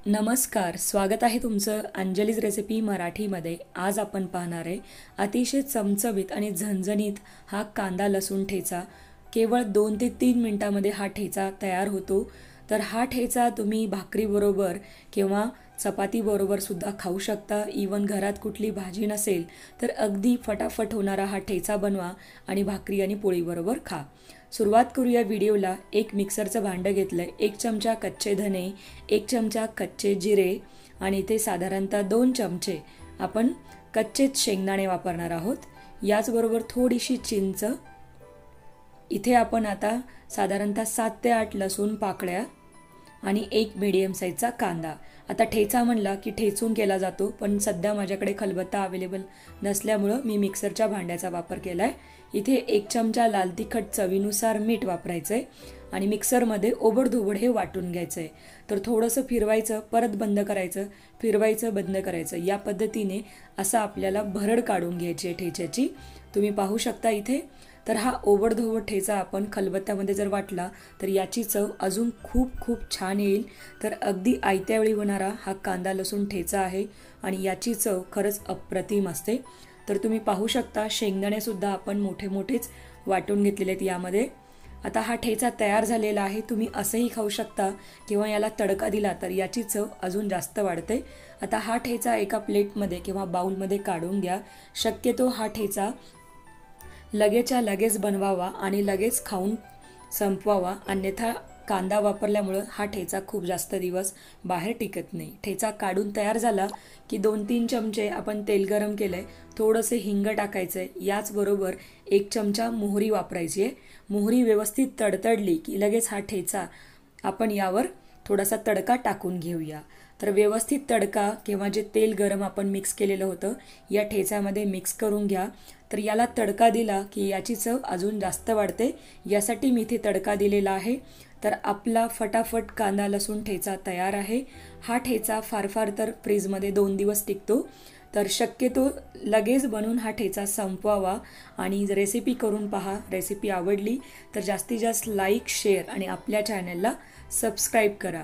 नमस्कार, स्वागत आहे तुमचं अंजलीज रेसिपी मराठीमध्ये। आज आपण पाहणार आहे अतिशय चमचमीत आणि झणझणीत हा कांदा लसूण ठेचा। केवळ 2 ते 3 मिनिटांमध्ये हा ठेचा तयार होतो। तर हा ठेचा तुम्ही भाकरीबरोबर किंवा चपातीबरोबर सुद्धा खाऊ शकता। इवन घरात कुठली भाजी नसेल तर अगदी फटाफट होणारा हा ठेचा बनवा आणि भाकरी आणि पोळीबरोबर खा। सुरुवात करूया व्हिडिओला। एक मिक्सरचं भांडं घेतलंय, 1 चमचा कच्चे धने, 1 चमचा कच्चे जिरे आणि इथे साधारणतः 2 चमचे आपण कच्चेच शेंगदाणे वापरणार आहोत। याचबरोबर थोडीशी चिंच, इथे आपण आता साधारणतः 7 ते 8 लसूण पाकळ्या आणि 1 मीडियम साईजचा कांदा। आता ठेचा म्हणला की ठेचून केला जातो, पण सध्या माझ्याकडे खलबत्ता अवेलेबल नसल्यामुळे मी मिक्सरच्या भांड्याचा वापर केलाय। इथे 1 चमचा लाल तिखट, चवीनुसार मीठ वापरायचंय आणि मिक्सरमध्ये ओबडधोबड हे वाटून घ्यायचंय। तर थोडंसं फिरवायचं, परत बंद करायचं, फिरवायचं, बंद करायचं। या पद्धतीने असं आपल्याला भरड काढून घ्यायची आहे ठेच्याची। तुम्ही पाहू शकता इथे। तर हा ओबडधोबड ठेचा आपण खलबत्त्यामध्ये जर वाटला तर याची चव अजून खूप छान येईल। तर अगदी आयत्या वेळी होणारा हा कांदा लसूण ठेचा आहे आणि याची चव खरंच अप्रतिम असते। तर तुम्ही पाहू शकता शेंगदाणे सुद्धा आपण मोठेच वाटून घेतलेले आहेत यामध्ये। आता हा ठेचा तयार झालेला आहे। तुम्ही असंही खाऊ शकता किंवा याला तडका दिला तर याची चव अजून जास्त वाढते। आता हा ठेचा एका प्लेटमध्ये किंवा बाउलमध्ये काढून घ्या। शक्यतो हा ठेचा लगेचच्या लगेच बनवावा आणि लगेच खाऊन संपवावा, अन्यथा कांदा वापरल्यामुळे हा ठेचा खूप जास्त दिवस बाहेर टिकत नाही। ठेचा काढून तयार झाला की 2-3 चमचे आपण तेल गरम केलंय, थोडंसे हिंग टाकायचंय, याचबरोबर 1 चमचा मोहरी वापरायची आहे। मोहरी व्यवस्थित तडतडली की लगेच हा ठेचा आपण यावर थोडासा तडका टाकून घेऊया। तर व्यवस्थित तडका किंवा जे तेल गरम आपण मिक्स केलेलं होतं या ठेच्यामध्ये मिक्स करून घ्या। तर याला तडका दिला की याची चव अजून जास्त वाढते, यासाठी मी इथे तडका दिलेला आहे। तर आपला फटाफट कांदा लसूण ठेचा तयार आहे। हा ठेचा फार तर फ्रीजमध्ये 2 दिवस टिकतो। तर शक्यतो लगेच बनवून हा ठेचा संपवावा आणि रेसिपी करून पहा। रेसिपी आवडली तर जास्तीत जास्त लाईक, शेअर आणि आपल्या चॅनलला सबस्क्राईब करा।